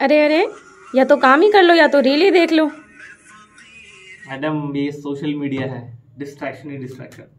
अरे अरे, या तो काम ही कर लो या तो रील ही देख लो। मैडम ये सोशल मीडिया है, डिस्ट्रैक्शन ही डिस्ट्रैक्शन।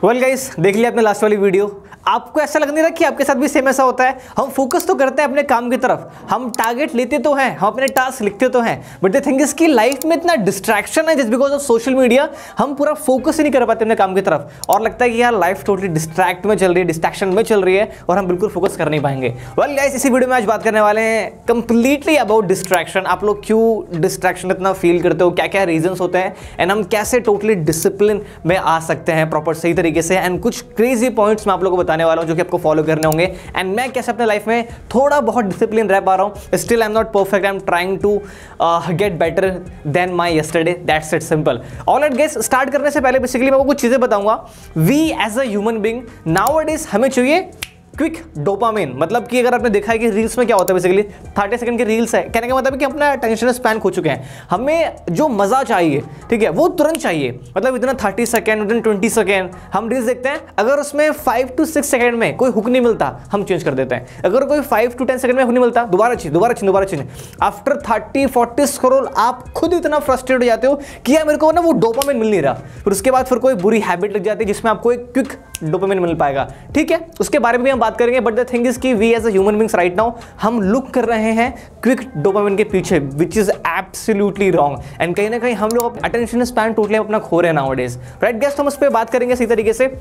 वेल गाइस, देख लिया आपने लास्ट वाली वीडियो। आपको ऐसा लग नहीं रहा कि आपके साथ भी सेम ऐसा होता है? हम फोकस तो करते हैं अपने काम की तरफ, हम टारगेट लेते तो हैं, हम अपने टास्क लिखते तो हैं, बट द थिंग इज कि लाइफ में इतना डिस्ट्रैक्शन है just because of social media, हम पूरा फोकस ही नहीं कर पाते अपने काम की तरफ और लगता है कि यार लाइफ टोटली डिस्ट्रैक्ट में चल रही है, डिस्ट्रैक्शन में चल रही है और हम बिल्कुल फोकस कर नहीं पाएंगे। वेल गाइस, इसी वीडियो में आज बात करने वाले हैं कंप्लीटली अबाउट डिस्ट्रैक्शन। आप लोग क्यों डिस्ट्रैक्शन इतना फील करते हो, क्या क्या रीजंस होते हैं एंड हम कैसे टोटली डिसिप्लिन में आ सकते हैं प्रॉपर सही तरीके से, एंड कुछ क्रेजी पॉइंट्स मैं आप लोगों को बताने वाला हूं जो कि आपको फॉलो करने होंगे एंड मैं कैसे अपने लाइफ में थोड़ा बहुत डिसिप्लिन रह पा रहा हूं। Still I am not perfect, I am trying to get better then my yesterday, that's it, simple. Alright guys, start करने से पहले बेसिकली मैं आपको कुछ चीजें बताऊंगा। We as a human being nowadays हमें चाहिए क्विक डोपामिन। मतलब कि अगर आपने देखा है कि रील्स में क्या होता है, बेसिकली 30 सेकंड की रील्स है, कहने का मतलब है कि अपना अटेंशन स्पैन खो चुके हैं। हमें जो मजा चाहिए, ठीक है, वो तुरंत चाहिए। मतलब इतना 30 सेकंड, विदिन 20 सेकंड हम रील्स देखते हैं। अगर उसमें 5 to 6 सेकंड में कोई हुक नहीं मिलता, हम चेंज कर देते हैं। अगर कोई 5 to 10 सेकंड में हुक नहीं मिलता, दोबारा चेंज। आफ्टर 30-40 स्क्रॉल आप खुद इतना फ्रस्ट्रेट हो जाते हो कि यार मेरे को ना वो डोपामिन मिल नहीं रहा। फिर उसके बाद फिर कोई बुरी हैबिट लग जाती है जिसमें आपको एक क्विक डोपामिन मिल पाएगा, ठीक है, उसके बारे में भी हम बात करेंगे। बट द थिंग इज कि we as a human beings right now हम लुक कर रहे हैं क्विक डोपामिन के पीछे, which is absolutely wrong and कहीं ना कहीं हम लोग अटेंशन स्पैन टोटली अपना खो रहे हैं नाउअडेज, राइट गाइस। तो हम उस पर बात करेंगे सही तरीके से।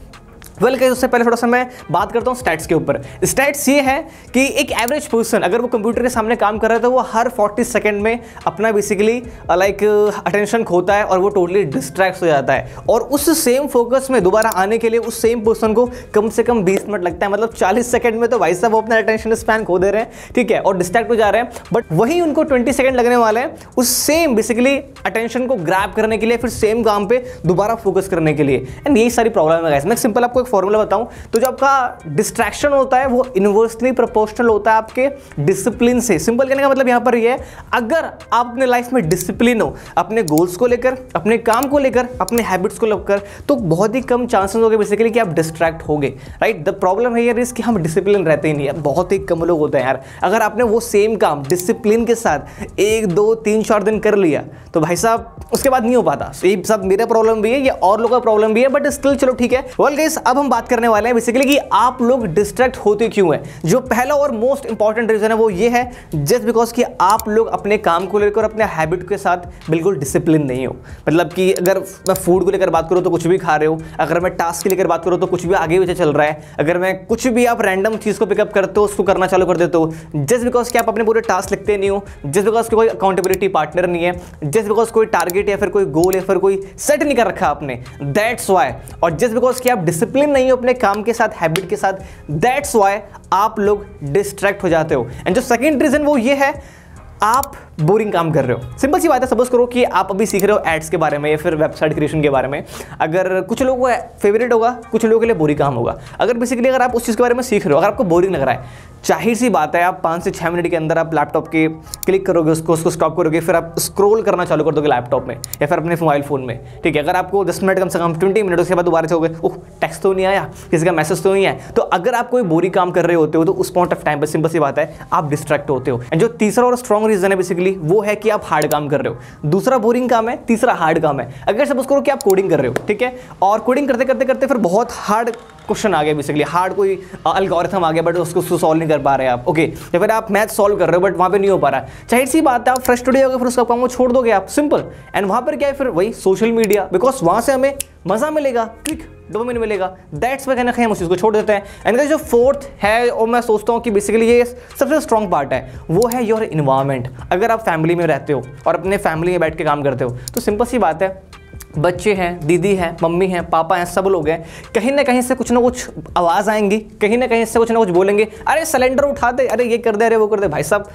वेल गाइस, उससे पहले थोड़ा सा मैं बात करता हूँ स्टैट्स के ऊपर। स्टैट्स ये है कि एक एवरेज पर्सन अगर वो कंप्यूटर के सामने काम कर रहा है तो वो हर 40 सेकंड में अपना बेसिकली लाइक अटेंशन खोता है और वो टोटली डिस्ट्रैक्ट हो जाता है। और उस सेम फोकस में दोबारा आने के लिए उस सेम पर्सन को कम से कम 20 मिनट लगता है। मतलब 40 सेकंड में तो भाई साहब वो अपना अटेंशन स्पैन खो दे रहे हैं, ठीक है, और डिस्ट्रैक्ट हो जा रहे हैं। बट वही उनको 20 सेकंड लगने वाले हैं उस सेम बेसिकली अटेंशन को ग्रैब करने के लिए, फिर सेम काम पे दोबारा फोकस करने के लिए। एंड यही सारी प्रॉब्लम है गाइस। मैं सिंपल आपको एक फॉर्मूला बताऊं तो जो आपका डिस्ट्रैक्शन होता है वो इनवर्सली प्रोपोर्शनल होता है आपके डिसिप्लिन से। सिंपल कहने का मतलब यहां पर ये है, अगर आप अपने लाइफ में डिसिप्लिन हो अपने गोल्स को लेकर, अपने काम को लेकर, अपने हैबिट्स को लेकर, तो बहुत ही कम चांसेस होंगे बेसिकली कि आप डिस्ट्रैक्ट होगे, राइट। द प्रॉब्लम है यार कि हम डिसिप्लिन रहते ही नहीं है, बहुत ही कम लोग होते हैं यार। अगर आपने वो सेम काम डिसिप्लिन के साथ 1, 2, 3, 4 दिन कर लिया तो भाई साहब उसके बाद नहीं हो पाता। ये सब मेरा प्रॉब्लम भी है, ये और लोगों का प्रॉब्लम भी है, बट स्टिल चलो ठीक है। वेल गाइस, अब हम बात करने वाले हैं बेसिकली कि आप लोग डिस्ट्रैक्ट होते क्यों हैं। जो पहला और मोस्ट इंपॉर्टेंट रीजन है वो ये है जस्ट बिकॉज कि आप लोग अपने काम को लेकर, अपने हैबिट के साथ बिल्कुल डिसिप्लिन नहीं हो। मतलब कि अगर मैं फूड को लेकर बात करूं तो कुछ भी खा रहे हो, अगर मैं टास्क के लेकर बात करूं तो कुछ भी आगे पीछे चल रहा है, अगर मैं कुछ भी आप रैंडम चीज को पिकअप करते हो उसको करना चालू कर देते हो जस्ट बिकॉज कि आप अपने पूरे टास्क लिखते नहीं हो, जस्ट बिकॉज कोई अकाउंटेबिलिटी पार्टनर नहीं है, जस्ट बिकॉज कोई टारगेट या फिर कोई गोल या फिर कोई सेट नहीं कर रखा आपने, दैट्स वाई। और जस्ट बिकॉज कि आप डिसिप्लिन नहीं हो अपने काम के साथ, हैबिट के साथ, दैट्स वाई आप लोग डिस्ट्रैक्ट हो जाते हो। एंड जो सेकंड रीजन वो ये है, आप बोरिंग काम कर रहे हो। सिंपल सी बात है, सपोज करो कि आप अभी सीख रहे हो एड्स के बारे में या फिर वेबसाइट क्रिएशन के बारे में। अगर कुछ लोगों को फेवरेट होगा, कुछ लोगों के लिए बोरिंग काम होगा। अगर बेसिकली अगर आप उस चीज़ के बारे में सीख रहे हो, अगर आपको बोरिंग लग रहा है, जाहिर सी बात है आप 5 से 6 मिनट के अंदर आप लैपटॉप के क्लिक करोगे, उसको स्टॉप करोगे, फिर आप स्क्रॉल करना चालू कर दोगे लैपटॉप में या फिर अपने मोबाइल फोन में, ठीक है। अगर आपको 10 मिनट कम से कम 20 मिनट उसके बाद दोबारा से हो गए, ओह टेक्स्ट तो नहीं आया, किसी का मैसेज तो नहीं है, तो अगर आप कोई बोरिंग काम कर रहे होते हो तो उस पॉइंट ऑफ टाइम पर सिंपल सी बात है आप डिस्ट्रैक्ट होते हो। एंड जो तीसरा और स्ट्रॉन्ग रीजन है बेसिकली वो है कि आप हार्ड काम कर रहे हो। दूसरा बोरिंग काम है, तीसरा हार्ड काम है। अगर सपोज करो कि आप कोडिंग कर रहे हो, ठीक है, और कोडिंग करते करते करते फिर बहुत हार्ड क्वेश्चन आ गया, बेसिकली हार्ड कोई एल्गोरिथम आ गया बट उसको सॉल्व नहीं कर पा रहे आप, ओके, या फिर आप मैथ सॉल्व कर रहे हो बट वहां पे नहीं हो पा रहा है, जाहिर सी बात है आप फ्रस्ट्रेट हो गए, फिर उसका काम को छोड़ दोगे आप, सिंपल। एंड वहां पर क्या है, फिर वही सोशल मीडिया, बिकॉज वहां से हमें मजा मिलेगा, क्विक डोपामिन मिलेगा, दैट्स वाई कहीं हम उस चीज़ को छोड़ देते हैं। एंड जो फोर्थ है और मैं सोचता हूँ कि बेसिकली ये सबसे स्ट्रॉन्ग पार्ट है, वो है योर इन्वायरमेंट। अगर आप फैमिली में रहते हो और अपने फैमिली में बैठ के काम करते हो तो सिंपल सी बात है, बच्चे हैं, दीदी हैं, मम्मी हैं, पापा हैं, सब लोग हैं, कहीं ना कहीं से कुछ ना कुछ आवाज़ आएंगी, कहीं ना कहीं से कुछ ना कुछ बोलेंगे, अरे सिलेंडर उठा दे, अरे ये कर दे, अरे वो कर दे। भाई साहब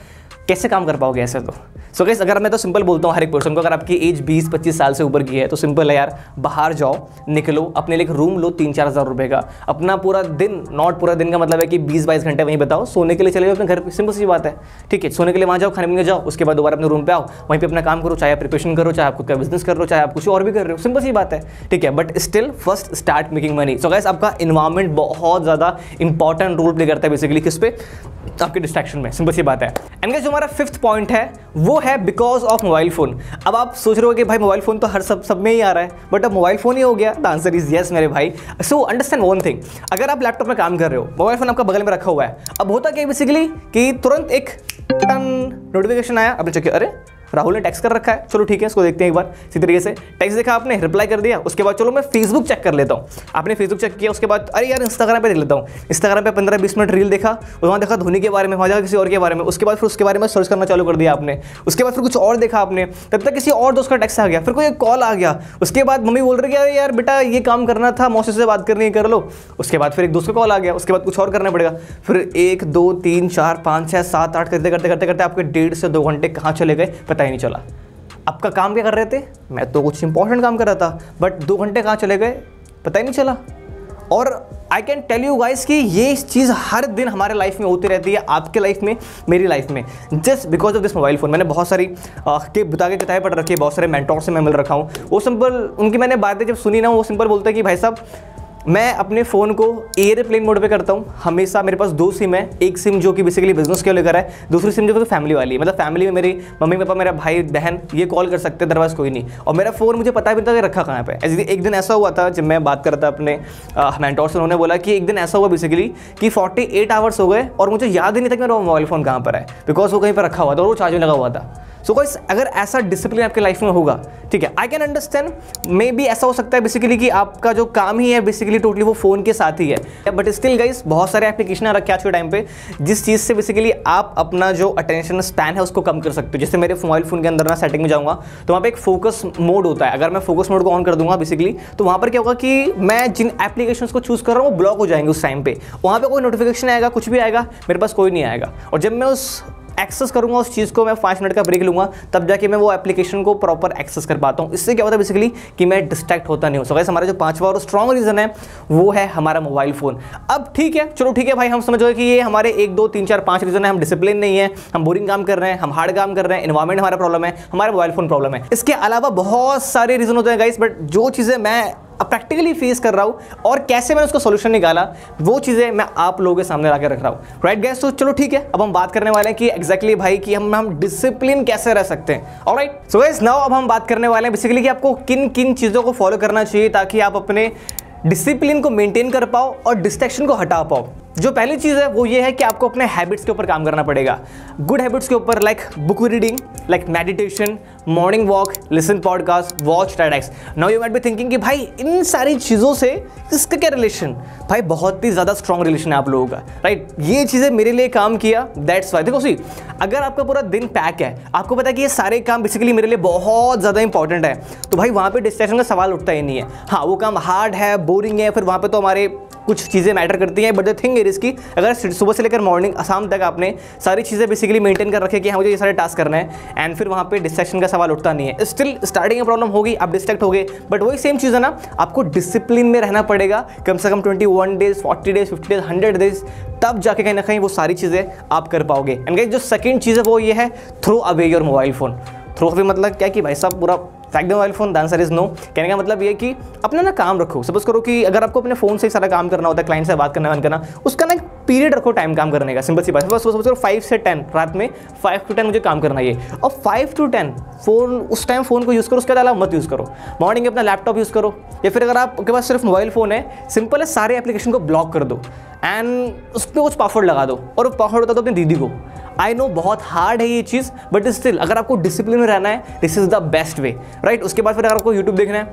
कैसे काम कर पाओगे ऐसे? तो सो गाइस अगर मैं तो सिंपल बोलता हूँ हर एक पर्सन को, अगर आपकी एज 20-25 साल से ऊपर की है तो सिंपल है यार, बाहर जाओ, निकलो, अपने लिए एक रूम लो 3-4 हज़ार रुपये का, अपना पूरा दिन, नॉट पूरा दिन का मतलब है कि 20-22 घंटे वहीं बताओ, सोने के लिए चले जाओ अपने घर पे, सिंपल सी बात है, ठीक है। सोने के लिए वहाँ जाओ, खाने पीने जाओ, उसके बाद दोबारा अपने रूम पे आओ, वहीं पे अपना काम करो, चाहे आप प्रिपरेशन करो, चाहे आप खुद का बिजनेस कर रहे हो, चाहे आप कुछ और भी कर रहे हो, सिंपल सी बात है, ठीक है। But still first start making money. So guys आपका इन्वायरमेंट बहुत ज़्यादा इंपॉर्टेंट रोल प्ले करता है बेसिकली किस पे, आपके डिस्ट्रैक्शन में, सिंपल सी बात है। एंड गाइस जो हमारा 5th पॉइंट है वो है बिकॉज ऑफ मोबाइल फोन। अब आप सोच रहे हो कि भाई मोबाइल फोन तो हर सब में ही आ रहा है, बट अब मोबाइल फोन ही हो गया। द आंसर इज यस मेरे भाई। सो अंडरस्टैंड वन थिंग, अगर आप लैपटॉप में काम कर रहे हो, मोबाइल फोन आपका बगल में रखा हुआ है, अब होता क्या बेसिकली कि तुरंत एक नोटिफिकेशन आया, आपने चेक किया, अरे राहुल ने टेक्स्ट कर रखा है, चलो ठीक है इसको देखते हैं एक बार। इसी तरीके से टेक्स्ट देखा आपने, रिप्लाई कर दिया, उसके बाद चलो मैं फेसबुक चेक कर लेता हूँ, आपने फेसबुक चेक किया, उसके बाद अरे यार इंस्टाग्राम पे देख लेता हूँ, इंस्टाग्राम पे 15-20 मिनट रील देखा, वहाँ देखा धोनी के बारे में, वहाँ देखा किसी और के बारे में, उसके बाद फिर उसके बारे में सर्च करना चालू कर दिया आपने, उसके बाद फिर कुछ और देखा आपने, तब तक किसी और दोस्त का टेक्स्ट आ गया, फिर कोई कॉल आ गया, उसके बाद मम्मी बोल रही है यार बेटा ये काम करना था, मौसी से बात करनी है कर लो, उसके बाद फिर एक दोस्त का कॉल आ गया, उसके बाद कुछ और करना पड़ेगा, फिर 1, 2, 3, 4, 5, 6, 7, 8 करते करते करते करते आपके 1.5 से 2 घंटे कहाँ चले गए पता ही नहीं चला। आपका काम क्या कर रहे थे, मैं तो कुछ इंपॉर्टेंट काम कर रहा था, बट 2 घंटे कहाँ चले गए पता ही नहीं चला। और I can tell you guys कि ये चीज़ हर दिन हमारे लाइफ में होती रहती है, आपके लाइफ में, मेरी लाइफ में, just because of this mobile phone. मैंने बहुत सारी बता के किताबें पढ़ रखी है, बहुत सारे मेंटोर से मैं मिल रखा हूँ, वो सिंपल उनकी मैंने बातें जब सुनी ना, वो सिंपल बोलते हैं कि भाई साहब मैं अपने फ़ोन को एयरप्लेन मोड पे करता हूँ हमेशा। मेरे पास 2 सिम है, एक सिम जो कि बेसिकली बिजनेस के लेकर है, दूसरी सिम जो कि फैमिली वाली है, मतलब फैमिली में मेरी मम्मी पापा, मेरा भाई बहन, ये कॉल कर सकते हैं, दरवाज़ कोई नहीं। और मेरा फ़ोन मुझे पता भी था कि रखा कहाँ पे। एक दिन ऐसा हुआ था जब मैं बात कर रहा था अपने मेंटोर से, उन्होंने बोला कि एक दिन ऐसा हुआ बेसिकली कि 48 आवर्स हो गए और मुझे याद ही नहीं था कि मेरा मोबाइल फ़ोन कहाँ पर है, बिकॉज वो कहीं पर रखा हुआ था और वो चार्ज में लगा हुआ था। सो गाइस अगर ऐसा डिसिप्लिन आपके लाइफ में होगा, ठीक है, I can understand, may be ऐसा हो सकता है बेसिकली कि आपका जो काम ही है बेसिकली टोटली वो फ़ोन के साथ ही है, बट स्टिल गाइस बहुत सारे एप्लीकेशन रखे आज के टाइम पे जिस चीज़ से बेसिकली आप अपना जो अटेंशन स्पैन है उसको कम कर सकते हो। जैसे मेरे मोबाइल फ़ोन के अंदर ना सेटिंग में जाऊँगा तो वहाँ पे एक फोकस मोड होता है, अगर मैं फोकस मोड को ऑन कर दूंगा बेसिकली तो वहाँ पर क्या होगा कि मैं जिन एप्लीकेशंस को चूज़ कर रहा हूँ वो ब्लॉक हो जाएंगे उस टाइम पे, वहाँ पर कोई नोटिफिकेशन आएगा, कुछ भी आएगा, मेरे पास कोई नहीं आएगा। और जब मैं उस एक्सेस करूंगा उस चीज़ को, मैं 5 मिनट का ब्रेक लूंगा, तब जाके मैं वो एप्लीकेशन को प्रॉपर एक्सेस कर पाता हूँ। इससे क्या होता है बेसिकली कि मैं डिस्ट्रैक्ट होता नहीं हूँ। सो गाइस हमारा जो 5वां और स्ट्रॉन्ग रीज़न है वो है हमारा मोबाइल फ़ोन। अब ठीक है, चलो ठीक है भाई, हम समझ गए कि ये हमारे 1, 2, 3, 4, 5 रीज़न है। हम डिसिप्लिन नहीं है, हम बोरिंग काम कर रहे हैं, हम हार्ड काम कर रहे हैं, एनवायरमेंट हमारा प्रॉब्लम है, हमारा मोबाइल फ़ोन प्रॉब्लम है। इसके अलावा बहुत सारे रीज़न होते हैं गाइस, बट जो चीज़ें मैं प्रैक्टिकली फेस कर रहा हूं और कैसे मैंने उसका सॉल्यूशन निकाला वो चीज़ें मैं आप लोगों के सामने लाकर रख रहा हूं। राइट गाइस, तो चलो ठीक है, अब हम बात करने वाले हैं कि एग्जैक्टली भाई कि हम डिसिप्लिन कैसे रह सकते हैं। ऑलराइट, सो गाइस नाउ अब हम बात करने वाले हैं बेसिकली कि आपको किन किन चीज़ों को फॉलो करना चाहिए ताकि आप अपने डिसिप्लिन को मेंटेन कर पाओ और डिस्ट्रैक्शन को हटा पाओ। जो पहली चीज़ है वो ये है कि आपको अपने हैबिट्स के ऊपर काम करना पड़ेगा, गुड हैबिट्स के ऊपर, like book reading, like meditation, morning walk, listen podcast, watch TEDx। Now you might be thinking कि भाई इन सारी चीज़ों से इसका क्या रिलेशन? भाई बहुत ही ज़्यादा स्ट्रॉन्ग रिलेशन है आप लोगों का, राइट? ये चीज़ें मेरे लिए काम किया, दैट्स वाई। देखो सी, अगर आपका पूरा दिन पैक है, आपको पता है कि ये सारे काम बेसिकली मेरे लिए बहुत ज़्यादा इंपॉर्टेंट है, तो भाई वहाँ पर डिस्ट्रैक्शन का सवाल उठता ही नहीं है। हाँ, वो काम हार्ड है, बोरिंग है, फिर वहाँ पर तो हमारे कुछ चीज़ें मैटर करती हैं, बट द थिंग इज कि अगर सुबह से लेकर मॉर्निंग शाम तक आपने सारी चीज़ें बेसिकली मेंटेन कर रखे कि हाँ मुझे ये सारे टास्क करना है, एंड फिर वहाँ पे डिस्ट्रैक्शन का सवाल उठता नहीं है। स्टिल स्टार्टिंग में प्रॉब्लम होगी, आप डिस्ट्रैक्ट हो गए, बट वही सेम चीज़ है ना, आपको डिसिप्लिन में रहना पड़ेगा कम से कम 21 डेज, 40 डेज, 50 डेज, 100 डेज, तब जाके कहीं ना कहीं वो सारी चीज़ें आप कर पाओगे। एंड गाइस जो सेकंड चीज़ है वो ये है, throw away your mobile phone. Throw away मतलब क्या कि भाई साहब पूरा फेंक दो mobile phone? The answer is no. कहने का मतलब ये कि अपना ना काम रखो। सपोज करो कि अगर आपको अपने फ़ोन से सारा काम करना होता है, क्लाइंट से बात करना, उसका ना एक पीरियड रखो टाइम काम करने का, सिंपल सी बात। सपोज करो 5 से 10 रात में 5 to 10 मुझे काम करना है, और 5 to 10 फ़ोन उस टाइम फ़ोन को यूज़ करो, उसके अलावा मत यूज़ करो। मॉर्निंग में अपना लैपटॉप यूज़ करो, या फिर अगर आपके पास सिर्फ मोबाइल फ़ोन है, सिंपल है सारे एप्लीकेशन को ब्लॉक कर दो एंड उस पर कुछ पासवर्ड लगा दो, और वो पासवर्ड बता दो अपनी दीदी को। आई नो बहुत हार्ड है ये चीज़, बट स्टिल अगर आपको डिसिप्लिन में रहना है, this is the best way, right? उसके बाद फिर अगर आपको यूट्यूब देखना है,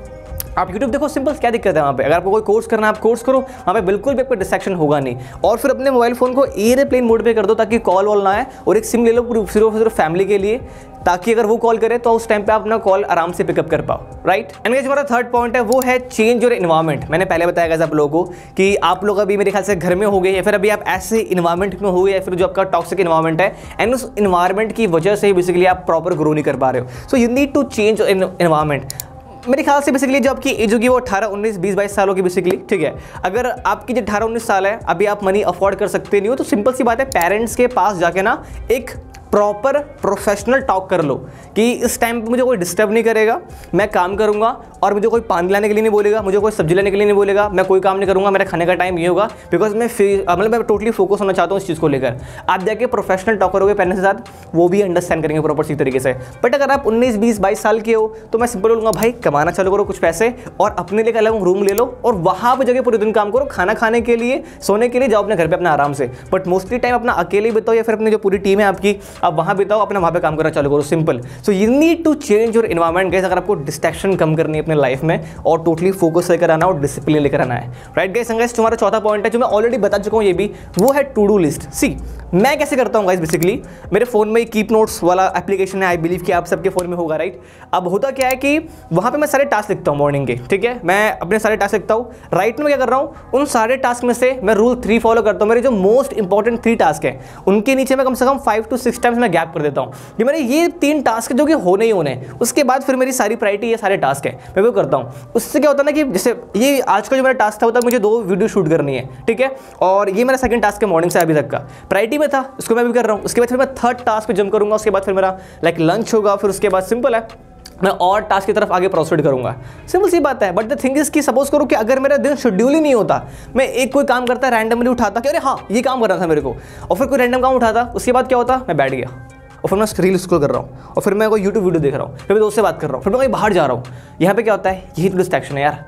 आप YouTube देखो, सिंपल, क्या दिक्कत है वहाँ पे? अगर आपको कोई कोर्स करना है, आप कोर्स करो, वहाँ पे बिल्कुल भी आपको डिस्ट्रैक्शन होगा नहीं। और फिर अपने मोबाइल फ़ोन को एयरप्लेन मोड पे कर दो ताकि कॉल वॉल ना आए, और एक सिम ले लो सिर्फ फैमिली के लिए, ताकि अगर वो कॉल करे तो उस टाइम पे आप अपना कॉल आराम से पिकअप कर पाओ, राइट। एंड गाइस, हमारा थर्ड पॉइंट है वो है चेंज योर एनवायरनमेंट। मैंने पहले बताया गाइस आप लोगों को कि आप लोग अभी मेरे ख्याल से घर में हो गए, या फिर अभी आप ऐसे इन्वायरमेंट में हो गए, या फिर जो आपका टॉक्सिक इन्वायरमेंट है, एंड उस इन्वायरमेंट की वजह से बेसिकली आप प्रॉपर ग्रो नहीं कर पा रहे हो। So you need to change environment. मेरे ख्याल से बेसिकली जो आपकी एज होगी वो 18, 19, 20, 22 सालों की बेसिकली, ठीक है। अगर आपकी जो 18, 19 साल है, अभी आप मनी अफोर्ड कर सकते नहीं हो, तो सिंपल सी बात है, पेरेंट्स के पास जाके ना एक प्रॉपर प्रोफेशनल टॉक कर लो कि इस टाइम पे मुझे कोई डिस्टर्ब नहीं करेगा, मैं काम करूंगा, और मुझे कोई पानी लाने के लिए नहीं बोलेगा, मुझे कोई सब्जी लाने के लिए नहीं बोलेगा, मैं कोई काम नहीं करूंगा, मेरा खाने का टाइम ये होगा, बिकॉज मैं टोटली फोकस होना चाहता हूँ इस चीज़ को लेकर। आप जाके प्रोफेशनल टॉक करोगे पेरेंट्स के साथ, वो भी अंडरस्टैंड करेंगे प्रॉपर सी तरीके से। बट अगर आप 19, 20, 22 साल के हो, तो मैं सिंपल बोलूँगा, भाई कमाना चालू करो कुछ पैसे, और अपने लिए अलग रूम ले लो, और वहाँ पर जगह पूरे दिन काम करो, खाना खाने के लिए, सोने के लिए जाओ अपने घर पर अपना आराम से। बट मोस्टली टाइम अपना अकेले बिताओ, या फिर अपनी जो पूरी टीम है आपकी, आप वहाँ बिताओ, अपना वहाँ पे काम करना चालू करो, सिंपल। So you need to change your environment guys, अगर आपको डिस्ट्रैक्शन कम करनी है अपने लाइफ में, और टोटली फोकस लेकर आना और डिसिप्लिन लेकर आना है, राइट गाइस। गाइस, तुम्हारा चौथा पॉइंट है जो मैं ऑलरेडी बता चुका हूँ, ये भी वो है टू डू लिस्ट। सी, मैं कैसे करता हूँ गाइस, बेसिकली मेरे फोन में कीप नोट्स वाला एप्लीकेशन है, आई बिलीव कि आप सबके फोन में होगा, राइट। अब होता क्या है कि वहाँ पे मैं सारे टास्क लिखता हूँ मॉर्निंग के, ठीक है, मैं अपने सारे टास्क लिखता हूँ। राइट में क्या कर रहा हूँ, उन सारे टास्क में से मैं रूल 3 फॉलो करता हूँ। मेरे जो मोस्ट इंपॉर्टेंट 3 टास्क हैं, उनके नीचे मैं कम से कम 5 to 6 टाइम्स मैं गैप कर देता हूँ कि मैंने ये 3 टास्क जो कि होने ही होने, उसके बाद फिर मेरी सारी प्रायोरिटी ये सारे टास्क है, मैं वो करता हूँ। उससे क्या होता है ना कि जैसे ये आज का जो मेरा टास्क था, होता मुझे 2 वीडियो शूट करनी है, ठीक है, और ये मेरा सेकंड टास्क है मॉर्निंग से अभी तक का, प्रायोरिटी में था, उसको मैं भी कर रहा हूँ। उसके बाद फिर मैं थर्ड टास्क पे जंप करूँगा, उसके बाद फिर मेरा लंच होगा, फिर उसके बाद सिंपल है मैं और टास्क की तरफ आगे प्रोसीड करूंगा, सिंपल सी बात है। बट द थिंग इज कि सपोज करो कि अगर मेरा दिन शेड्यूल ही नहीं होता, मैं एक कोई काम करता रैंडमली उठाता कि अरे हाँ ये काम करना था मेरे को, और फिर कोई रैंडम काम उठाता, उसके बाद क्या होता, मैं बैठ गया और फिर मैं रील स्क्रॉल कर रहा हूँ, और फिर मैं कोई यूट्यूब वीडियो देख रहा हूँ, फिर मैं दोस्त से बात कर रहा हूँ, फिर मैं कहीं बाहर जा रहा हूँ। यहाँ पे क्या होता है, यही तो डिस्ट्रैक्शन है यार।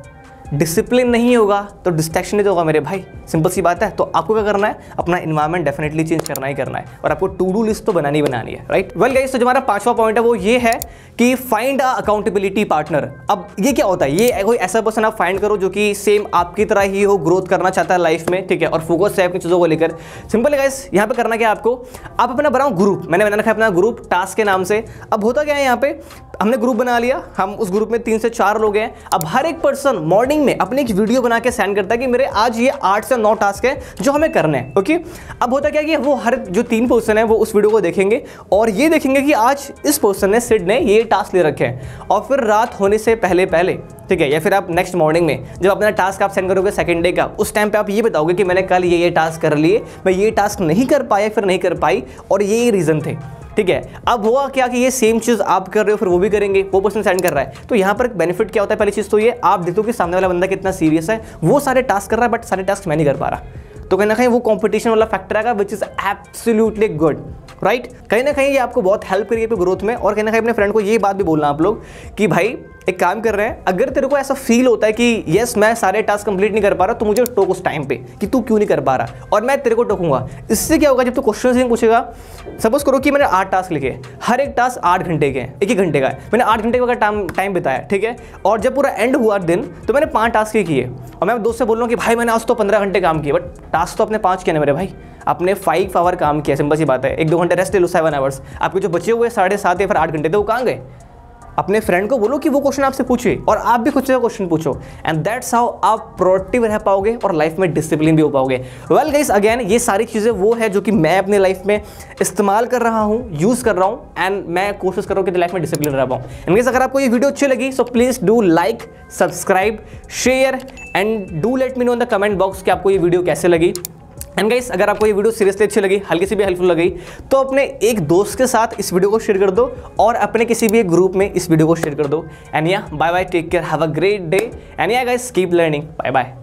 डिसिप्लिन नहीं होगा तो डिस्ट्रैक्शन नहीं तो होगा मेरे भाई, सिंपल सी बात है। तो आपको क्या करना है, अपना एनवायरनमेंट डेफिनेटली चेंज करना ही करना है, और आपको टू डू लिस्ट तो बनानी है, राइट। वेल गाइस, तो जो हमारा 5वां पॉइंट है वो ये है कि फाइंड अ अकाउंटेबिलिटी पार्टनर। अब ये क्या होता है, ये कोई ऐसा पर्सन आप फाइंड करो जो कि सेम आपकी तरह ही हो, ग्रोथ करना चाहता है लाइफ में, ठीक है, और फोकस है अपनी चीज़ों को लेकर। सिंपल गाइस, यहाँ पे करना क्या है आपको, आप अपना बनाओ ग्रुप। मैंने बना रखा है अपना ग्रुप टास्क के नाम से। अब होता क्या है, यहाँ पे हमने ग्रुप बना लिया, हम उस ग्रुप में 3 से 4 लोग हैं। अब हर एक पर्सन मॉर्निंग में अपनी एक वीडियो बना के सेंड करता है कि मेरे आज ये 8 से 9 टास्क है जो हमें करने हैं, ओके। अब होता क्या है कि वो हर जो 3 पर्सन है वो उस वीडियो को देखेंगे, और ये देखेंगे कि आज इस पर्सन ने, सिड ने ये टास्क ले रखे हैं, और फिर रात होने से पहले, ठीक है, या फिर आप नेक्स्ट मॉर्निंग में जब अपना टास्क आप सेंड करोगे सेकंड डे का, उस टाइम पे आप ये बताओगे कि मैंने कल ये टास्क कर लिए, मैं ये टास्क नहीं कर पाया, फिर नहीं कर पाई, और ये रीज़न थे, ठीक है। अब हुआ क्या कि ये सेम चीज़ आप कर रहे हो, फिर वो भी करेंगे, वो पर्सन सेंड कर रहा है। तो यहाँ पर एक बेनिफिट क्या होता है, पहली चीज़ तो ये आप देखो कि सामने वाला बंदा कितना सीरियस है, वो सारे टास्क कर रहा है बट सारे टास्क मैं नहीं कर पा रहा, तो कहीं ना कहीं वो कंपटीशन वाला फैक्टर आएगा, which is absolutely good, right. कहीं ना कहीं ये आपको बहुत हेल्प करिए ग्रोथ में। और कहीं ना कहीं अपने फ्रेंड को ये बात भी बोलना आप लोग कि भाई एक काम कर रहे हैं, अगर तेरे को ऐसा फील होता है कि यस मैं सारे टास्क कंप्लीट नहीं कर पा रहा, तो मुझे टोक उस टाइम पे कि तू क्यों नहीं कर पा रहा, और मैं तेरे को टोकूंगा। इससे क्या होगा, जब तू क्वेश्चन नहीं पूछेगा, सपोज करो कि मैंने 8 टास्क लिखे, हर एक टास्क 8 घंटे के हैं, 1 घंटे का है, मैंने 8 घंटे का टाइम बिताया, ठीक है, और जब पूरा एंड हुआ दिन तो मैंने 5 टास्क ही किए, और मैं दोस्त से बोल रहा हूँ कि भाई मैंने आज तो 15 घंटे काम किए, बट टास्क तो अपने 5 किए ना मेरे भाई, आपने 5 आवर काम किया, सिंपल सी बात है। 1-2 घंटे रेस्ट ले लो, 7 आवर्स। आपके जो बचे हुए 7.5 या फिर 8 घंटे थे वो कहाँ गए? अपने फ्रेंड को बोलो कि वो क्वेश्चन आपसे पूछे, और आप भी खुद से क्वेश्चन पूछो, एंड दैट्स हाउ आप प्रोडक्टिव रह पाओगे और लाइफ में डिसिप्लिन भी हो पाओगे। वेल गाइस, अगेन ये सारी चीज़ें वो है जो कि मैं अपने लाइफ में इस्तेमाल कर रहा हूँ, यूज़ कर रहा हूँ, एंड मैं कोशिश कर रहा हूँ कि लाइफ में डिसिप्लिन रह पाऊँ। एंड गाइस, अगर आपको ये वीडियो अच्छी लगी so please do like, subscribe, share, and do let me know in the comment box कि आपको ये वीडियो कैसे लगी। एंड गाइस, अगर आपको ये वीडियो सीरियसली अच्छी लगी, हल्की सी भी हेल्पफुल लगी, तो अपने एक दोस्त के साथ इस वीडियो को शेयर कर दो, और अपने किसी भी एक ग्रुप में इस वीडियो को शेयर कर दो। And ya bye bye, take care, have a great day, and ya guys keep learning, bye bye.